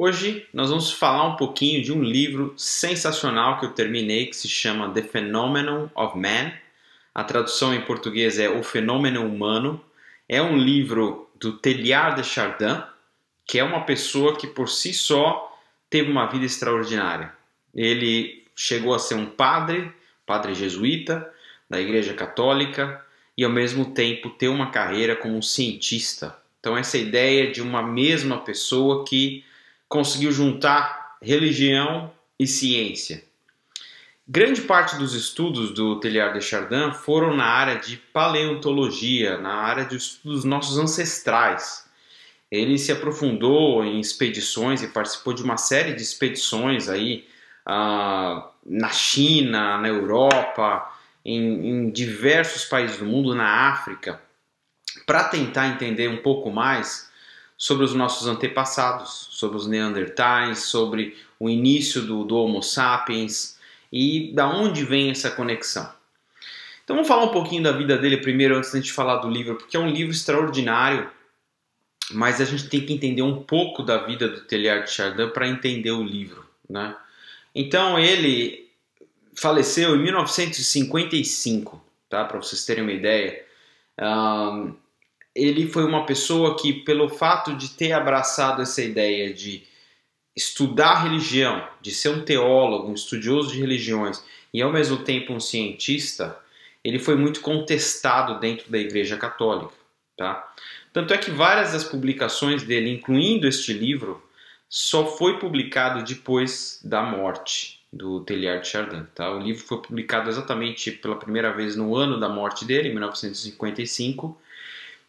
Hoje nós vamos falar um pouquinho de um livro sensacional que eu terminei, que se chama The Phenomenon of Man. A tradução em português é O Fenômeno Humano. É um livro do Teilhard de Chardin, que é uma pessoa que por si só teve uma vida extraordinária. Ele chegou a ser um padre jesuíta da Igreja Católica e ao mesmo tempo ter uma carreira como um cientista. Então essa ideia de uma mesma pessoa que conseguiu juntar religião e ciência. Grande parte dos estudos do Teilhard de Chardin foram na área de paleontologia, na área de estudos dos nossos ancestrais. Ele se aprofundou em expedições e participou de uma série de expedições aí na China, na Europa, em diversos países do mundo, na África, para tentar entender um pouco mais sobre os nossos antepassados, sobre os Neandertais, sobre o início do Homo sapiens e da onde vem essa conexão. Então vamos falar um pouquinho da vida dele primeiro antes de a gente falar do livro, porque é um livro extraordinário, mas a gente tem que entender um pouco da vida do Teilhard de Chardin para entender o livro, né? Então ele faleceu em 1955, tá? Para vocês terem uma ideia. Ele foi uma pessoa que, pelo fato de ter abraçado essa ideia de estudar religião, de ser um teólogo, um estudioso de religiões e ao mesmo tempo um cientista, ele foi muito contestado dentro da Igreja Católica, tá? Tanto é que várias das publicações dele, incluindo este livro, só foi publicado depois da morte do Teilhard de Chardin, tá? O livro foi publicado exatamente pela primeira vez no ano da morte dele, em 1955,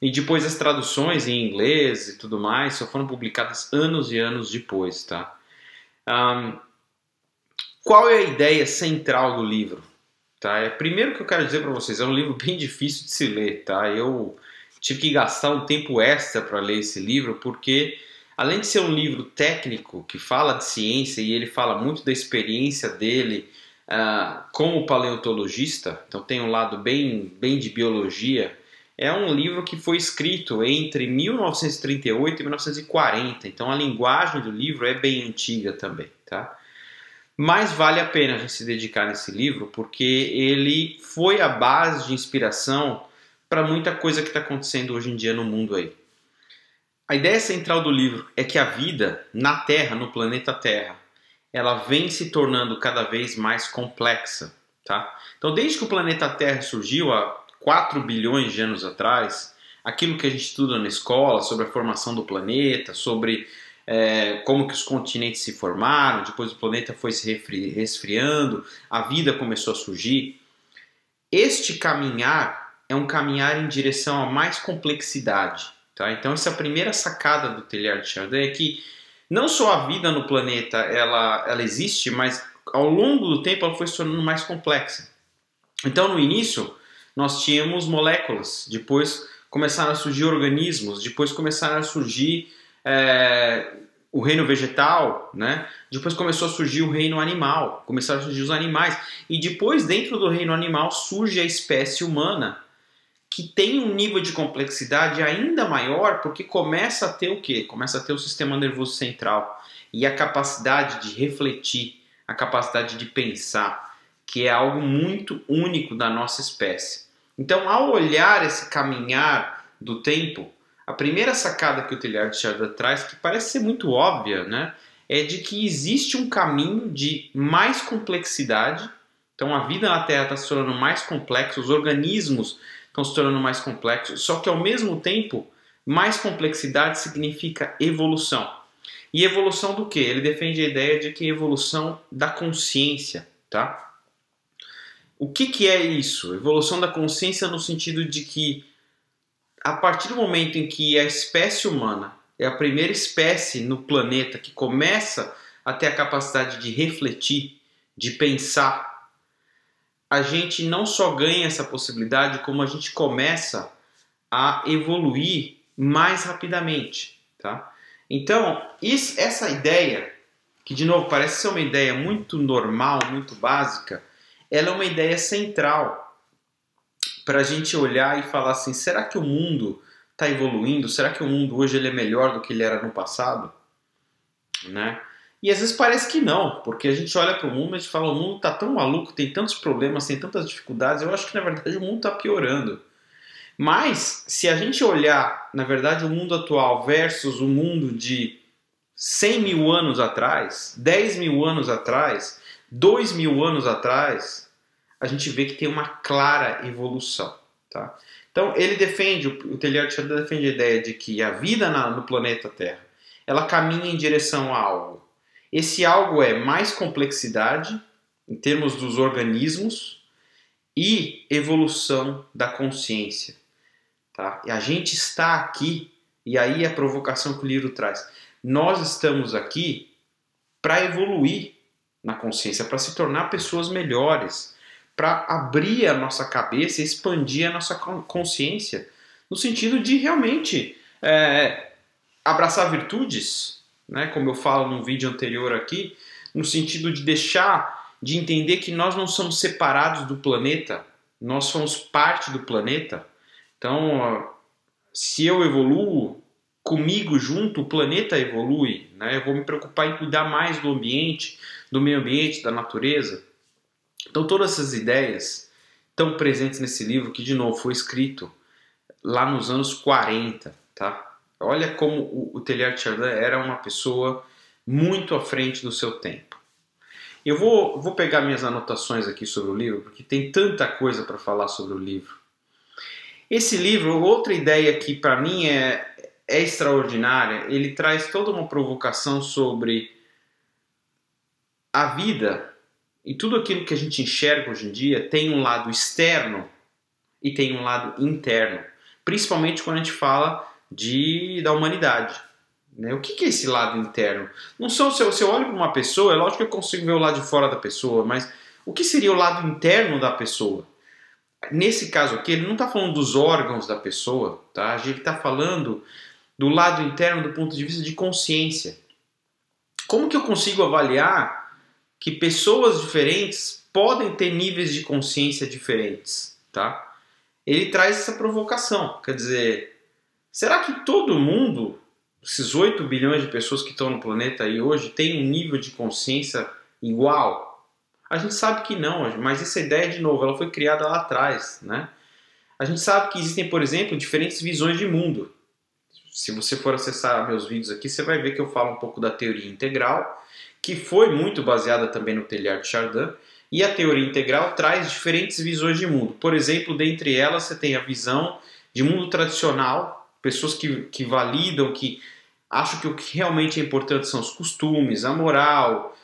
e depois as traduções em inglês e tudo mais só foram publicadas anos e anos depois, tá? Qual é a ideia central do livro? Tá? Primeiro que eu quero dizer para vocês, é um livro bem difícil de se ler, tá? Eu tive que gastar um tempo extra para ler esse livro, porque além de ser um livro técnico que fala de ciência e ele fala muito da experiência dele como paleontologista, então tem um lado bem de biologia. É um livro que foi escrito entre 1938 e 1940, então a linguagem do livro é bem antiga também, tá? Mas vale a pena a gente se dedicar nesse livro, porque ele foi a base de inspiração para muita coisa que está acontecendo hoje em dia no mundo aí. A ideia central do livro é que a vida na Terra, no planeta Terra, ela vem se tornando cada vez mais complexa, tá? Então desde que o planeta Terra surgiu há 4 bilhões de anos atrás, aquilo que a gente estuda na escola sobre a formação do planeta, sobre como que os continentes se formaram, depois o planeta foi se resfriando, a vida começou a surgir. Este caminhar é um caminhar em direção a mais complexidade, tá? Então essa é a primeira sacada do Teilhard de Chardin, é que não só a vida no planeta ela existe, mas ao longo do tempo ela foi se tornando mais complexa. Então no início nós tínhamos moléculas, depois começaram a surgir organismos, depois começaram a surgir o reino vegetal, né? Depois começou a surgir o reino animal, começaram a surgir os animais, e depois dentro do reino animal surge a espécie humana, que tem um nível de complexidade ainda maior, porque começa a ter o quê? Começa a ter o sistema nervoso central e a capacidade de refletir, a capacidade de pensar, que é algo muito único da nossa espécie. Então, ao olhar esse caminhar do tempo, a primeira sacada que o Teilhard de Chardin traz, que parece ser muito óbvia, né, é de que existe um caminho de mais complexidade. Então, a vida na Terra está se tornando mais complexa, os organismos estão se tornando mais complexos, só que ao mesmo tempo, mais complexidade significa evolução. E evolução do quê? Ele defende a ideia de que evolução da consciência, tá? O que é isso? Evolução da consciência no sentido de que a partir do momento em que a espécie humana é a primeira espécie no planeta que começa a ter a capacidade de refletir, de pensar, a gente não só ganha essa possibilidade, como a gente começa a evoluir mais rapidamente, tá? Então, essa ideia, que de novo parece ser uma ideia muito normal, muito básica, ela é uma ideia central para a gente olhar e falar assim, será que o mundo está evoluindo? Será que o mundo hoje ele é melhor do que ele era no passado? né? E às vezes parece que não, porque a gente olha para o mundo e a gente fala, o mundo está tão maluco, tem tantos problemas, tem tantas dificuldades, eu acho que na verdade o mundo está piorando. Mas, se a gente olhar, na verdade, o mundo atual versus o mundo de 100 mil anos atrás, 10 mil anos atrás, 2 mil anos atrás, a gente vê que tem uma clara evolução. Tá? Então, ele defende, o Teilhard de Chardin defende a ideia de que a vida no planeta Terra, ela caminha em direção a algo. Esse algo é mais complexidade, em termos dos organismos, e evolução da consciência. Tá? E a gente está aqui, e aí a provocação que o livro traz. Nós estamos aqui para evoluir na consciência, para se tornar pessoas melhores, para abrir a nossa cabeça e expandir a nossa consciência, no sentido de realmente abraçar virtudes, né? Como eu falo num vídeo anterior aqui, no sentido de deixar de entender que nós não somos separados do planeta, nós somos parte do planeta. Então, se eu evoluo, comigo junto, o planeta evolui. Né? Eu vou me preocupar em cuidar mais do ambiente, do meio ambiente, da natureza. Então, todas essas ideias estão presentes nesse livro, que, de novo, foi escrito lá nos anos 40. Tá? Olha como o Teilhard de Chardin era uma pessoa muito à frente do seu tempo. Eu vou pegar minhas anotações aqui sobre o livro, porque tem tanta coisa para falar sobre o livro. Esse livro, outra ideia que para mim é extraordinária, ele traz toda uma provocação sobre a vida e tudo aquilo que a gente enxerga hoje em dia tem um lado externo e tem um lado interno, principalmente quando a gente fala da humanidade. Né? O que é esse lado interno? Não são, se eu olho para uma pessoa, é lógico que eu consigo ver o lado de fora da pessoa, mas o que seria o lado interno da pessoa? Nesse caso aqui, ele não está falando dos órgãos da pessoa, tá? Ele está falando do lado interno do ponto de vista de consciência. Como que eu consigo avaliar que pessoas diferentes podem ter níveis de consciência diferentes? Tá? Ele traz essa provocação, quer dizer, será que todo mundo, esses 8 bilhões de pessoas que estão no planeta aí hoje, tem um nível de consciência igual? A gente sabe que não, mas essa ideia, de novo, ela foi criada lá atrás, né? A gente sabe que existem, por exemplo, diferentes visões de mundo. Se você for acessar meus vídeos aqui, você vai ver que eu falo um pouco da teoria integral, que foi muito baseada também no Teilhard de Chardin, e a teoria integral traz diferentes visões de mundo. Por exemplo, dentre elas você tem a visão de mundo tradicional, pessoas que validam, que acham que o que realmente é importante são os costumes, a moral,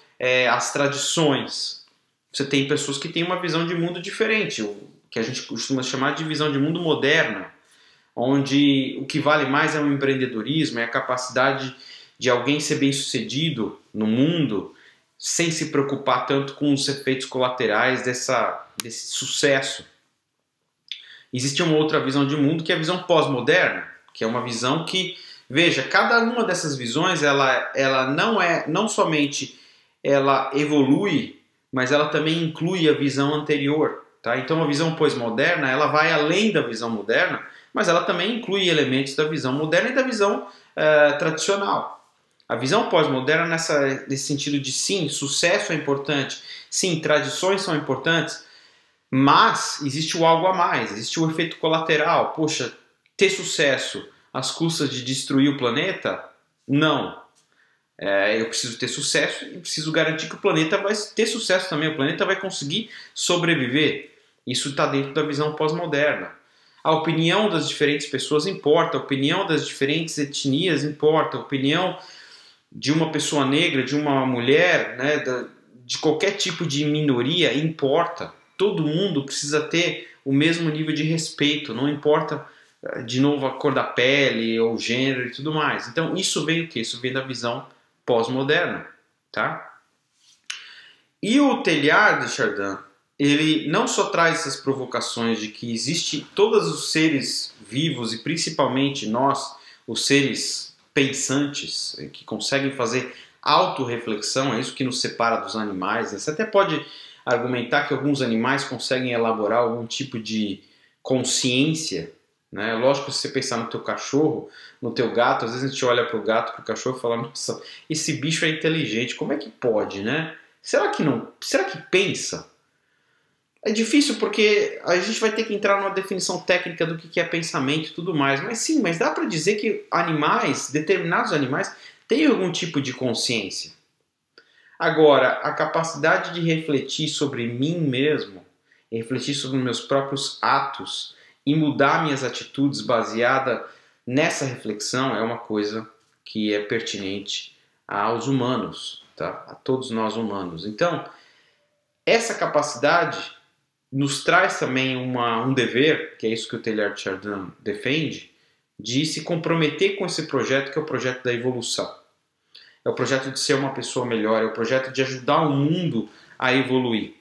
as tradições. Você tem pessoas que têm uma visão de mundo diferente, o que a gente costuma chamar de visão de mundo moderna, onde o que vale mais é o empreendedorismo, é a capacidade de alguém ser bem-sucedido no mundo, sem se preocupar tanto com os efeitos colaterais desse sucesso. Existe uma outra visão de mundo, que é a visão pós-moderna, que é uma visão que, veja, cada uma dessas visões, ela não somente ela evolui, mas ela também inclui a visão anterior. Tá? Então a visão pós-moderna, ela vai além da visão moderna, mas ela também inclui elementos da visão moderna e da visão tradicional. A visão pós-moderna nesse sentido de sim, sucesso é importante, sim, tradições são importantes, mas existe o algo a mais, existe o efeito colateral. Poxa, ter sucesso às custas de destruir o planeta? Não. Eu preciso ter sucesso e preciso garantir que o planeta vai ter sucesso também, o planeta vai conseguir sobreviver. Isso está dentro da visão pós-moderna. A opinião das diferentes pessoas importa, a opinião das diferentes etnias importa, a opinião de uma pessoa negra, de uma mulher, né, de qualquer tipo de minoria importa. Todo mundo precisa ter o mesmo nível de respeito, não importa, de novo, a cor da pele, ou o gênero e tudo mais. Então isso vem do quê? Isso vem da visão pós-moderna, tá? E o Teilhard de Chardin, ele não só traz essas provocações de que existe todos os seres vivos e principalmente nós, os seres pensantes, que conseguem fazer autorreflexão, é isso que nos separa dos animais. Você até pode argumentar que alguns animais conseguem elaborar algum tipo de consciência, né? Lógico, se você pensar no teu cachorro, no teu gato, às vezes a gente olha para o gato, para o cachorro e fala, nossa, esse bicho é inteligente, como é que pode, né? Será que não? Será que pensa? É difícil porque a gente vai ter que entrar numa definição técnica do que é pensamento e tudo mais, mas sim, mas dá para dizer que animais, determinados animais, têm algum tipo de consciência. Agora, a capacidade de refletir sobre mim mesmo, refletir sobre meus próprios atos e mudar minhas atitudes baseada nessa reflexão é uma coisa que é pertinente aos humanos, tá? A todos nós humanos. Então, essa capacidade nos traz também um dever, que é isso que o Teilhard de Chardin defende, de se comprometer com esse projeto, que é o projeto da evolução. É o projeto de ser uma pessoa melhor, é o projeto de ajudar o mundo a evoluir.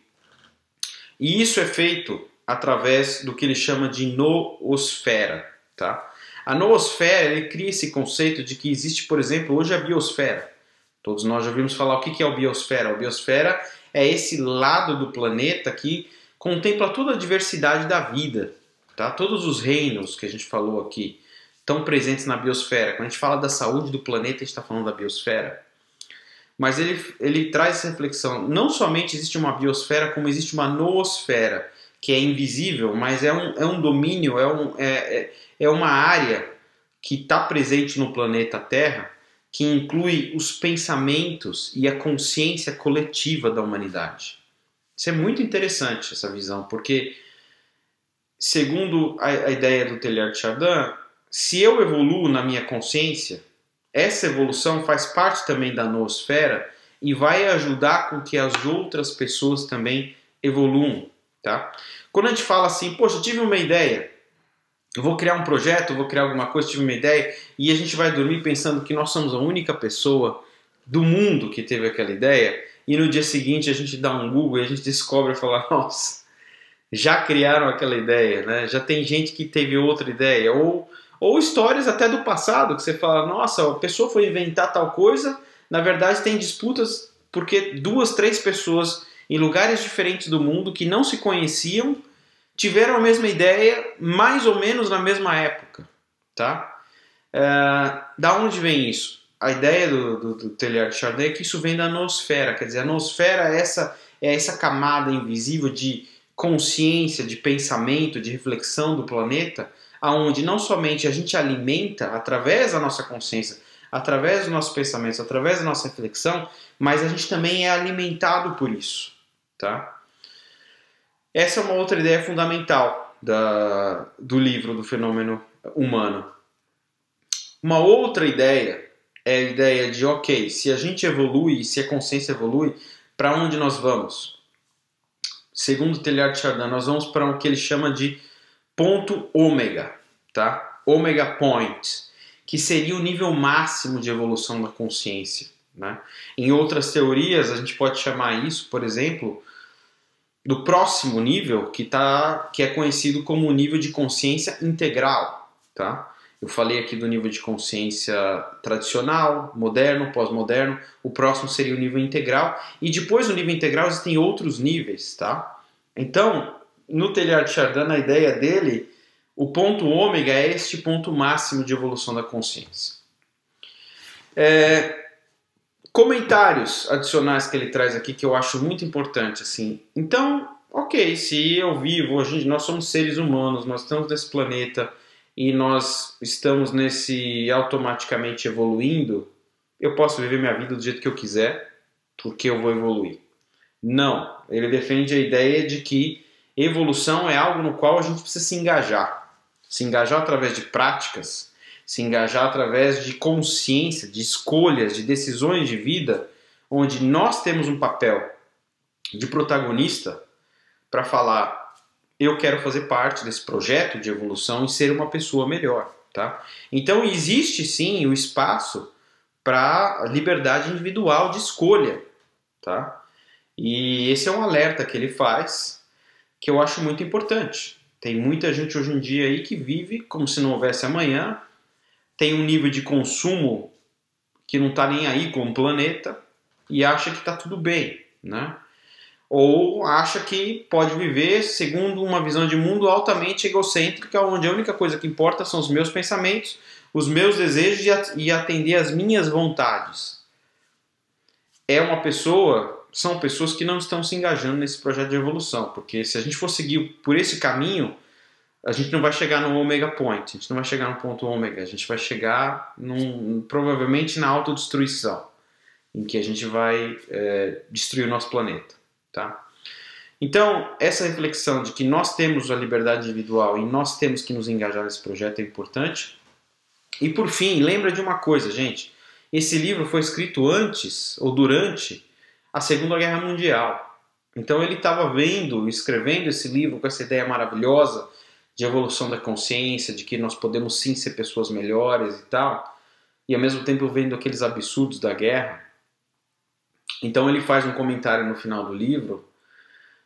E isso é feito através do que ele chama de noosfera. Tá? A noosfera, ele cria esse conceito de que existe, por exemplo, hoje a biosfera. Todos nós já ouvimos falar o que é a biosfera. A biosfera é esse lado do planeta que contempla toda a diversidade da vida. Tá? Todos os reinos que a gente falou aqui estão presentes na biosfera. Quando a gente fala da saúde do planeta, a gente está falando da biosfera. Mas ele traz essa reflexão. Não somente existe uma biosfera, como existe uma noosfera, que é invisível, mas é um domínio, é uma área que está presente no planeta Terra, que inclui os pensamentos e a consciência coletiva da humanidade. Isso é muito interessante, essa visão, porque, segundo a ideia do Teilhard de Chardin, se eu evoluo na minha consciência, essa evolução faz parte também da noosfera e vai ajudar com que as outras pessoas também evoluam. Tá? Quando a gente fala assim, poxa, eu tive uma ideia, eu vou criar um projeto, eu vou criar alguma coisa, tive uma ideia, e a gente vai dormir pensando que nós somos a única pessoa do mundo que teve aquela ideia, e no dia seguinte a gente dá um Google e a gente descobre e fala, nossa, já criaram aquela ideia, né? Já tem gente que teve outra ideia, ou histórias até do passado, que você fala, nossa, a pessoa foi inventar tal coisa, na verdade tem disputas porque 2, 3 pessoas em lugares diferentes do mundo que não se conheciam tiveram a mesma ideia mais ou menos na mesma época. Tá? Da onde vem isso? A ideia do Teilhard de Chardin é que isso vem da noosfera, quer dizer, a noosfera é essa camada invisível de consciência, de pensamento, de reflexão do planeta, aonde não somente a gente alimenta através da nossa consciência, através dos nossos pensamentos, através da nossa reflexão, mas a gente também é alimentado por isso. Tá? Essa é uma outra ideia fundamental do livro do fenômeno humano. Uma outra ideia é a ideia de, ok, se a gente evolui, se a consciência evolui, para onde nós vamos? Segundo Teilhard de Chardin, nós vamos para o que ele chama de ponto ômega, tá? Omega point, que seria o nível máximo de evolução da consciência. Né? Em outras teorias, a gente pode chamar isso, por exemplo, do próximo nível, que é conhecido como o nível de consciência integral. Tá? Eu falei aqui do nível de consciência tradicional, moderno, pós-moderno. O próximo seria o nível integral. E depois do nível integral existem outros níveis. Tá? Então, no Teilhard de Chardin, a ideia dele, o ponto ômega é este ponto máximo de evolução da consciência. Comentários adicionais que ele traz aqui que eu acho muito importante. Assim. Então, ok, se eu vivo, hoje nós somos seres humanos, nós estamos nesse planeta e nós estamos nesse automaticamente evoluindo, eu posso viver minha vida do jeito que eu quiser, porque eu vou evoluir. Não, ele defende a ideia de que evolução é algo no qual a gente precisa se engajar. Se engajar através de práticas, se engajar através de consciência, de escolhas, de decisões de vida, onde nós temos um papel de protagonista para falar, eu quero fazer parte desse projeto de evolução e ser uma pessoa melhor. Tá? Então existe sim o espaço para liberdade individual de escolha. Tá? E esse é um alerta que ele faz, que eu acho muito importante. Tem muita gente hoje em dia aí que vive como se não houvesse amanhã, tem um nível de consumo que não está nem aí com o planeta e acha que está tudo bem. Né? ou acha que pode viver segundo uma visão de mundo altamente egocêntrica, onde a única coisa que importa são os meus pensamentos, os meus desejos e atender às minhas vontades. São pessoas que não estão se engajando nesse projeto de evolução, porque se a gente for seguir por esse caminho, a gente não vai chegar no Omega Point, a gente não vai chegar no ponto Ômega, a gente vai chegar provavelmente na autodestruição, em que a gente vai destruir o nosso planeta. Tá? Então, essa reflexão de que nós temos a liberdade individual e nós temos que nos engajar nesse projeto é importante. E por fim, lembra de uma coisa, gente. Esse livro foi escrito antes ou durante a Segunda Guerra Mundial. Então ele estava escrevendo esse livro com essa ideia maravilhosa de evolução da consciência, de que nós podemos sim ser pessoas melhores e tal, e ao mesmo tempo vendo aqueles absurdos da guerra. Então ele faz um comentário no final do livro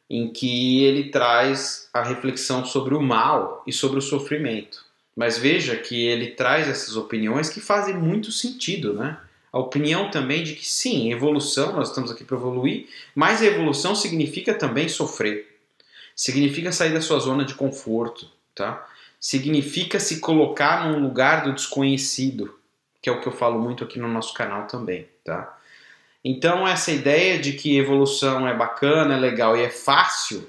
em que ele traz a reflexão sobre o mal e sobre o sofrimento. Mas veja que ele traz essas opiniões que fazem muito sentido, né? A opinião também de que sim, evolução, nós estamos aqui para evoluir, mas a evolução significa também sofrer. Significa sair da sua zona de conforto, tá? Significa se colocar num lugar do desconhecido, que é o que eu falo muito aqui no nosso canal também, tá? Então essa ideia de que evolução é bacana, é legal e é fácil,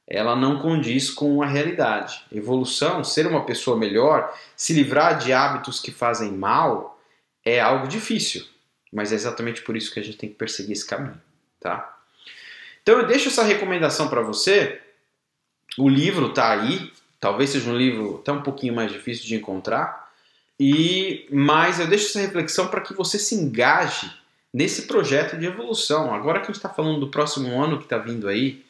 ela não condiz com a realidade. Evolução, ser uma pessoa melhor, se livrar de hábitos que fazem mal, é algo difícil. Mas é exatamente por isso que a gente tem que perseguir esse caminho, tá? Então eu deixo essa recomendação para você. O livro está aí, talvez seja um livro até um pouquinho mais difícil de encontrar, mas eu deixo essa reflexão para que você se engaje nesse projeto de evolução. Agora que a gente está falando do próximo ano que está vindo aí,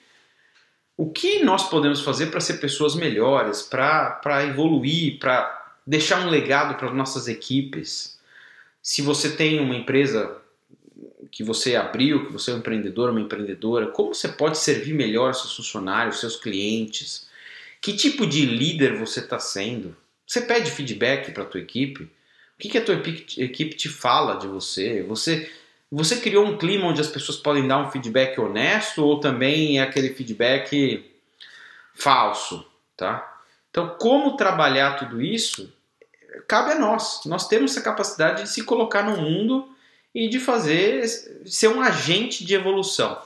o que nós podemos fazer para ser pessoas melhores, para evoluir, para deixar um legado para as nossas equipes? Se você tem uma empresa que você abriu, que você é um empreendedor, uma empreendedora, como você pode servir melhor seus funcionários, seus clientes? Que tipo de líder você está sendo? Você pede feedback para a tua equipe? O que a tua equipe te fala de você? Você criou um clima onde as pessoas podem dar um feedback honesto ou também é aquele feedback falso, tá? Então, como trabalhar tudo isso, cabe a nós. Nós temos essa capacidade de se colocar no mundo e de ser um agente de evolução.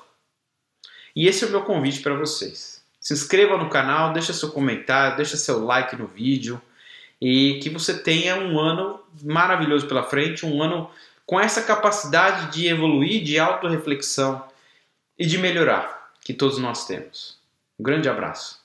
E esse é o meu convite para vocês. Se inscreva no canal, deixa seu comentário, deixa seu like no vídeo e que você tenha um ano maravilhoso pela frente, um ano com essa capacidade de evoluir, de autorreflexão e de melhorar que todos nós temos. Um grande abraço.